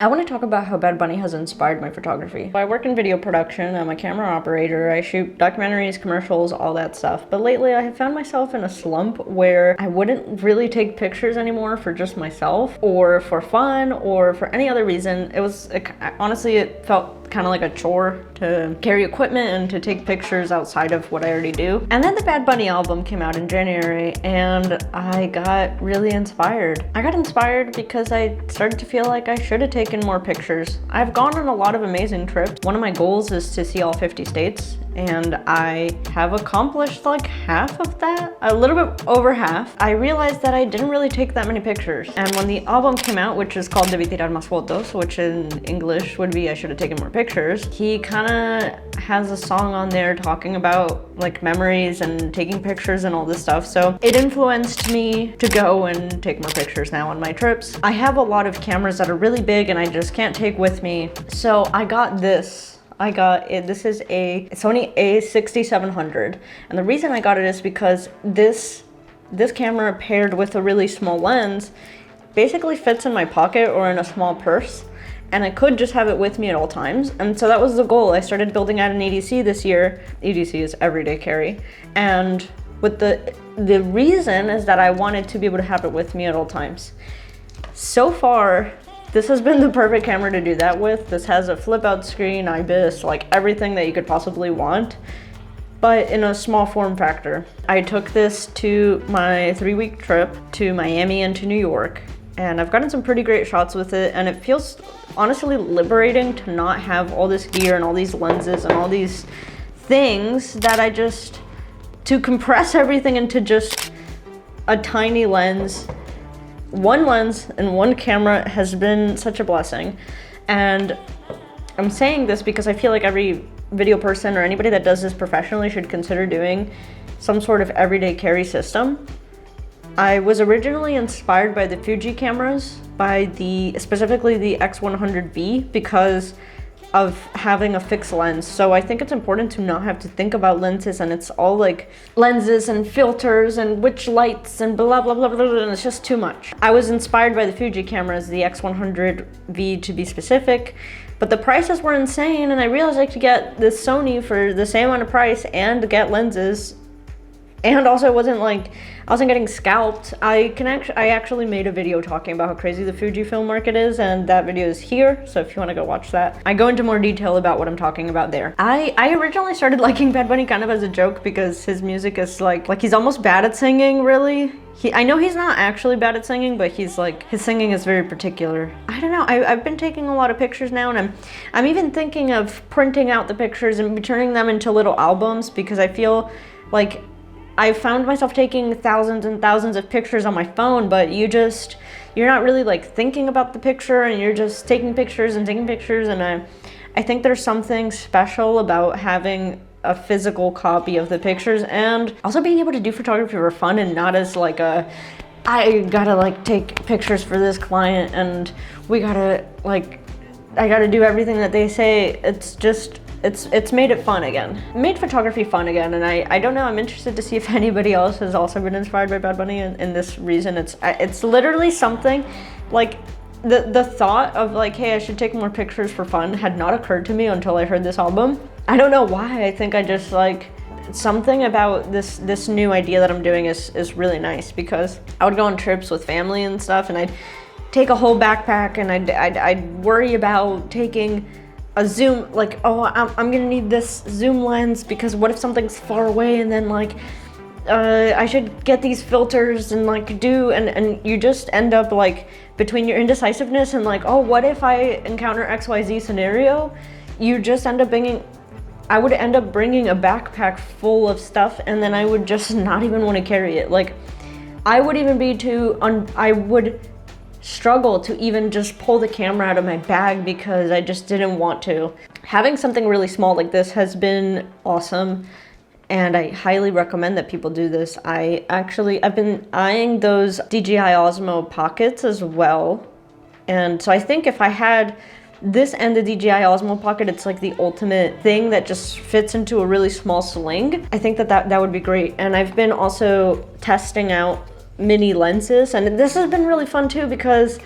I want to talk about how Bad Bunny has inspired my photography. I work in video production, I'm a camera operator, I shoot documentaries, commercials, all that stuff. But lately I have found myself in a slump where I wouldn't really take pictures anymore for just myself or for fun or for any other reason. Honestly, it felt kind of like a chore to carry equipment and to take pictures outside of what I already do. And then the Bad Bunny album came out in January and I got really inspired. I got inspired because I started to feel like I should have taken more pictures. I've gone on a lot of amazing trips. One of my goals is to see all 50 states and I have accomplished like half of that, a little bit over half. I realized that I didn't really take that many pictures. And when the album came out, which is called Debí Tirar Más Fotos, which in English would be I should have taken more pictures, he kind of has a song on there talking about like memories and taking pictures and all this stuff. So it influenced me to go and take more pictures now on my trips. I have a lot of cameras that are really big and I just can't take with me. So I got this. This is a Sony a6700. And the reason I got it is because this camera paired with a really small lens basically fits in my pocket or in a small purse. And I could just have it with me at all times. And so that was the goal. I started building out an EDC this year. EDC is everyday carry. And with the reason is that I wanted to be able to have it with me at all times. So far, this has been the perfect camera to do that with. This has a flip out screen, IBIS, like everything that you could possibly want, but in a small form factor. I took this to my 3-week trip to Miami and to New York, and I've gotten some pretty great shots with it, and it feels honestly liberating to not have all this gear and all these lenses and all these things to compress everything into just a tiny lens. One lens and one camera has been such a blessing. And I'm saying this because I feel like every video person or anybody that does this professionally should consider doing some sort of everyday carry system. I was originally inspired by the Fuji cameras, specifically the X100V, because of having a fixed lens. So I think it's important to not have to think about lenses, and it's all like lenses and filters and which lights and blah blah blah blah, blah, and it's just too much. I was inspired by the Fuji cameras, the X100V to be specific, but the prices were insane, and I realized I could get this Sony for the same amount of price and get lenses. And also I wasn't getting scalped. I actually made a video talking about how crazy the Fujifilm market is, and that video is here, so if you want to go watch that. I go into more detail about what I'm talking about there. I originally started liking Bad Bunny kind of as a joke because his music is like he's almost bad at singing, really. I know he's not actually bad at singing, but his singing is very particular. I don't know, I've been taking a lot of pictures now, and I'm even thinking of printing out the pictures and turning them into little albums, because I feel like I found myself taking thousands and thousands of pictures on my phone, but you're not really like thinking about the picture, and you're just taking pictures and taking pictures. And I think there's something special about having a physical copy of the pictures, and also being able to do photography for fun and not as like I gotta like take pictures for this client and I gotta do everything that they say. It's made it fun again. Made photography fun again, and I don't know, I'm interested to see if anybody else has also been inspired by Bad Bunny in this reason. It's literally something like the thought of like, hey, I should take more pictures for fun had not occurred to me until I heard this album. I don't know why. I think I just like something about this new idea that I'm doing is really nice, because I would go on trips with family and stuff, and I'd take a whole backpack, and I'd worry about taking a zoom, like, oh, I'm gonna need this zoom lens because what if something's far away, and then like I should get these filters and like and you just end up like between your indecisiveness and like, oh, what if I encounter XYZ scenario, you just end up I would end up bringing a backpack full of stuff, and then I would just not even want to carry it. Like I would struggle to even just pull the camera out of my bag because I just didn't want to. Having something really small like this has been awesome, and I highly recommend that people do this. I've been eyeing those DJI Osmo Pockets as well, and so I think if I had this and the DJI Osmo Pocket, it's like the ultimate thing that just fits into a really small sling. I think that would be great. And I've been also testing out mini lenses, and this has been really fun too, because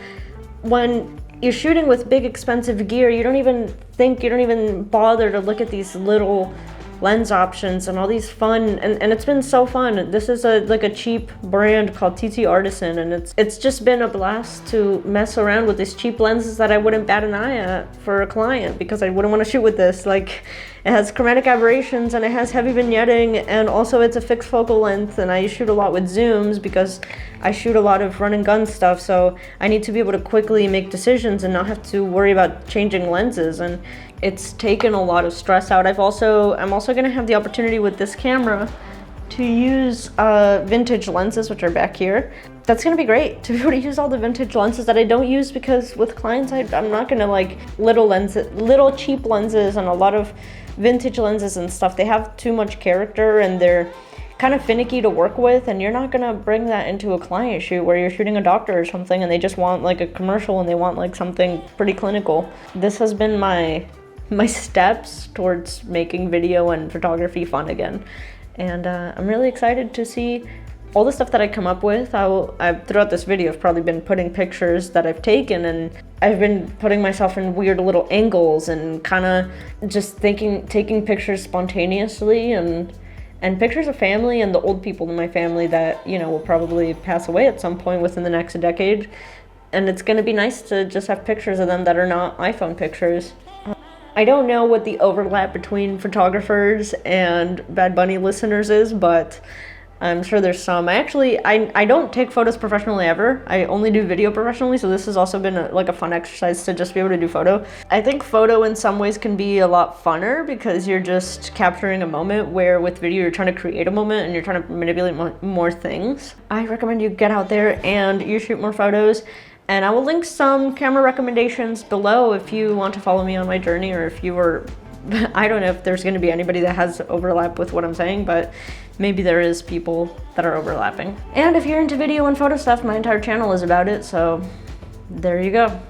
when you're shooting with big expensive gear, you don't even bother to look at these little lens options and all these fun, and it's been so fun. This is like a cheap brand called TT Artisan, and it's just been a blast to mess around with these cheap lenses that I wouldn't bat an eye at for a client, because I wouldn't want to shoot with this. Like, it has chromatic aberrations and it has heavy vignetting, and also it's a fixed focal length, and I shoot a lot with zooms because I shoot a lot of run and gun stuff, so I need to be able to quickly make decisions and not have to worry about changing lenses, and it's taken a lot of stress out. I'm also going to have the opportunity with this camera to use vintage lenses, which are back here. That's going to be great, to be able to use all the vintage lenses that I don't use, because with clients I'm not going to like little cheap lenses, and a lot of vintage lenses and stuff, they have too much character and they're kind of finicky to work with, and you're not going to bring that into a client shoot where you're shooting a doctor or something and they just want like a commercial and they want like something pretty clinical. This has been my steps towards making video and photography fun again, and I'm really excited to see all the stuff that I come up with. Throughout this video, I've probably been putting pictures that I've taken, and I've been putting myself in weird little angles and kind of just taking pictures spontaneously, and pictures of family and the old people in my family that, you know, will probably pass away at some point within the next decade, and it's going to be nice to just have pictures of them that are not iPhone pictures. I don't know what the overlap between photographers and Bad Bunny listeners is, but I'm sure there's some. I don't take photos professionally ever. I only do video professionally, so this has also been like a fun exercise to just be able to do photo. I think photo in some ways can be a lot funner because you're just capturing a moment, where with video you're trying to create a moment and you're trying to manipulate more things. I recommend you get out there and you shoot more photos. And I will link some camera recommendations below if you want to follow me on my journey, or if you were, I don't know if there's going to be anybody that has overlap with what I'm saying, but maybe there is people that are overlapping. And if you're into video and photo stuff, my entire channel is about it, so there you go.